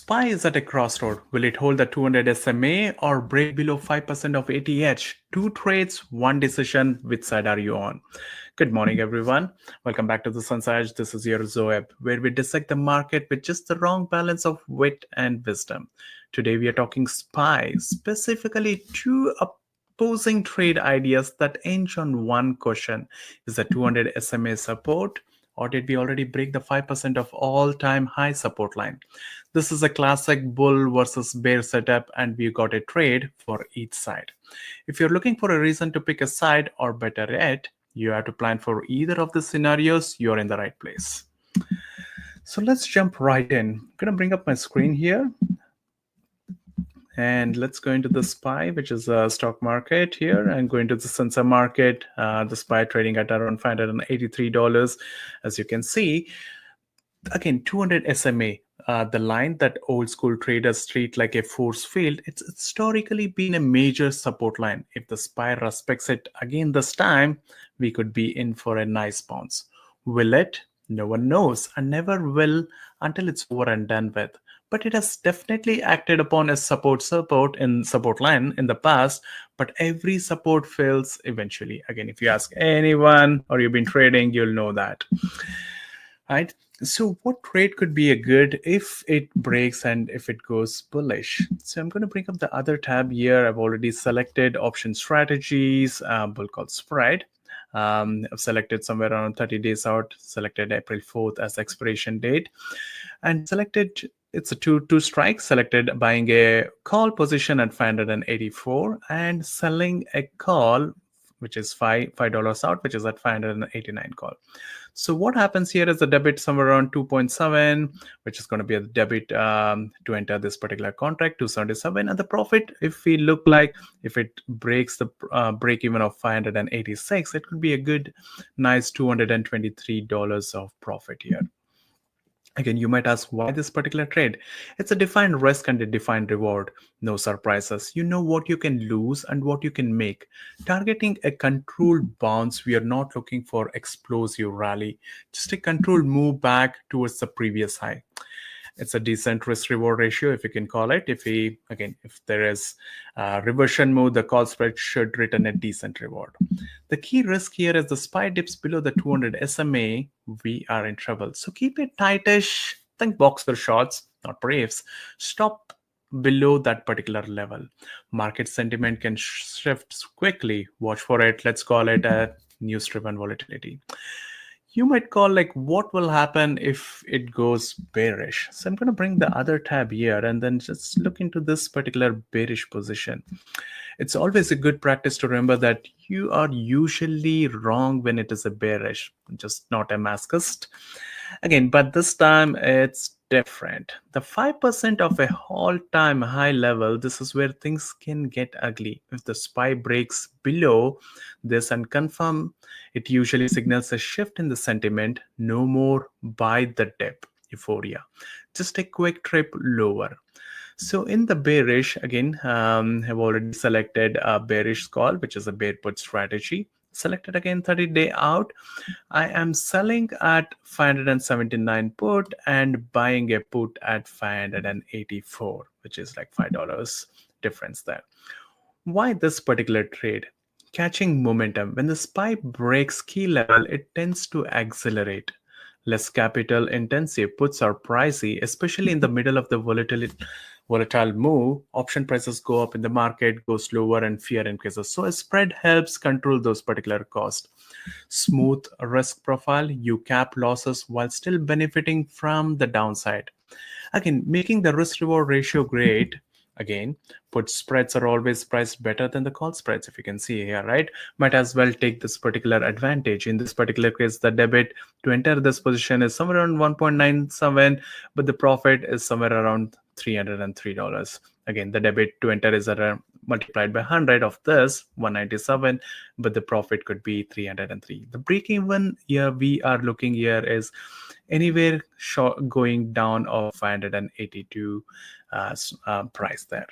SPY is at a crossroad. Will it hold the 200 SMA or break below 5% of ATH? Two trades, one decision. Which side are you on? Good morning, everyone. Welcome back to the Sensa. This is your Zoeb, where we dissect the market with just the wrong balance of wit and wisdom. Today, we are talking SPY, specifically two opposing trade ideas that hinge on one question: is the 200 SMA support, or did we already break the 5% of all-time high support line? This is a classic bull versus bear setup, and we got a trade for each side. If you're looking for a reason to pick a side, or better yet, you have to plan for either of the scenarios, you're in the right place. So let's jump right in. I'm going to bring up my screen here. And let's go into the SPY, which is a stock market here, and go into the SensaMarket. The SPY trading at around $583. As you can see, again, 200 SMA, the line that old school traders treat like a force field, it's historically been a major support line. If the SPY respects it again this time, we could be in for a nice bounce. Will it? No one knows, and never will until it's over and done with. But it has definitely acted upon a support line in the past, but every support fails eventually. Again, if you ask anyone or you've been trading, you'll know that. Right? So what trade could be a good if it breaks and if it goes bullish? So I'm going to bring up the other tab here. I've already selected option strategies, bull call spread. I've selected somewhere around 30 days out, selected April 4th as expiration date, and selected it's a two strikes, selected buying a call position at 584 and selling a call, which is $5 out, which is at 589 call. So what happens here is the debit somewhere around 2.7, which is going to be a debit to enter this particular contract, 277. And the profit, if we look like, if it breaks the break even of 586, it could be a good, nice $223 of profit here. Again, you might ask, why this particular trade? It's a defined risk and a defined reward. No surprises. You know what you can lose and what you can make. Targeting a controlled bounce, we are not looking for explosive rally. Just a controlled move back towards the previous high. It's a decent risk reward ratio, if you can call it. If there is a reversion move, the call spread should return a decent reward. The key risk here is the SPY dips below the 200 SMA, we are in trouble. So keep it tightish. Think box for shorts, not briefs. Stop below that particular level. Market sentiment can shift quickly. Watch for it. Let's call it a news-driven volatility. You might call like, what will happen if it goes bearish? So I'm going to bring the other tab here and then just look into this particular bearish position. It's always a good practice to remember that you are usually wrong when it is a bearish, just not a masochist. Again, but this time it's different. The 5% of a all-time high level, this is where things can get ugly. If the SPY breaks below this and confirm, it usually signals a shift in the sentiment. No more buy the dip euphoria. Just a quick trip lower. So in the bearish, again, I've already selected a bearish call, which is a bear put strategy. Selected again 30-day out. I am selling at 579 put and buying a put at 584, which is like $5 difference there. Why this particular trade? Catching momentum. When the SPY breaks key level, it tends to accelerate. Less capital intensive, puts are pricey, especially in the middle of the volatile move. Option prices go up in the market, go slower, and fear increases. So a spread helps control those particular costs. Smooth risk profile, you cap losses while still benefiting from the downside. Again, making the risk reward ratio great. Again, put spreads are always priced better than the call spreads, if you can see here, right? Might as well take this particular advantage. In this particular case, the debit to enter this position is somewhere around 1.97, but the profit is somewhere around $303. Again, the debit to enter is around multiplied by 100 of this 197, but the profit could be 303. The break even here we are looking here is anywhere short going down of 582 price there.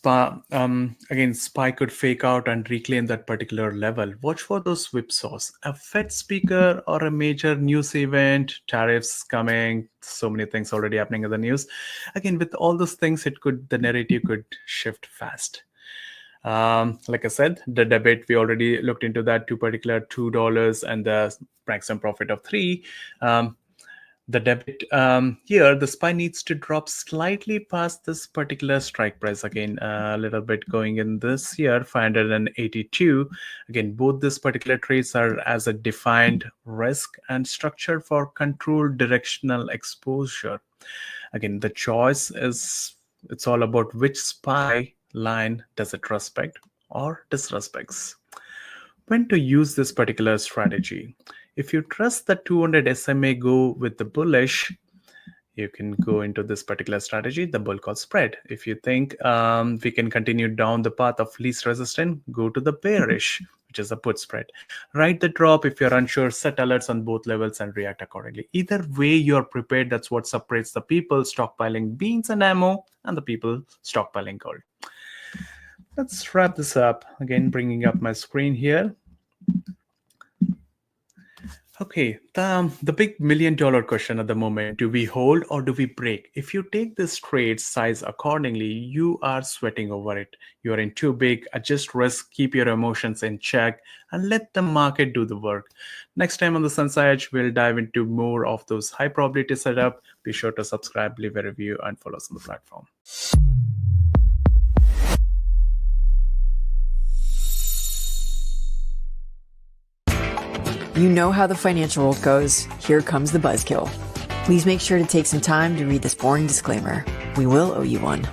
Again, SPY could fake out and reclaim that particular level. Watch for those whipsaws. A Fed speaker or a major news event, tariffs coming, so many things already happening in the news. Again, with all those things, the narrative could shift fast. Like I said, the debit, we already looked into that, two particular $2 and the maximum profit of 3. The debit here, the SPY needs to drop slightly past this particular strike price. Again, a little bit going in this here, 582. Again, both this particular trades are as a defined risk and structured for controlled directional exposure. Again, the choice is, it's all about which SPY line does it respect or disrespects. When to use this particular strategy? If you trust the 200 SMA go with the bullish, you can go into this particular strategy, the bull call spread. If you think we can continue down the path of least resistance, go to the bearish, which is a put spread. Ride the drop. If you're unsure, set alerts on both levels and react accordingly. Either way, you're prepared. That's what separates the people stockpiling beans and ammo and the people stockpiling gold. Let's wrap this up. Again, bringing up my screen here. Okay, the big $1 million question at the moment, do we hold or do we break? If you take this trade size accordingly, you are sweating over it. You are in too big, adjust risk, keep your emotions in check, and let the market do the work. Next time on the Sensa Edge, we'll dive into more of those high probability setup. Be sure to subscribe, leave a review, and follow us on the platform. You know how the financial world goes. Here comes the buzzkill. Please make sure to take some time to read this boring disclaimer. We will owe you one.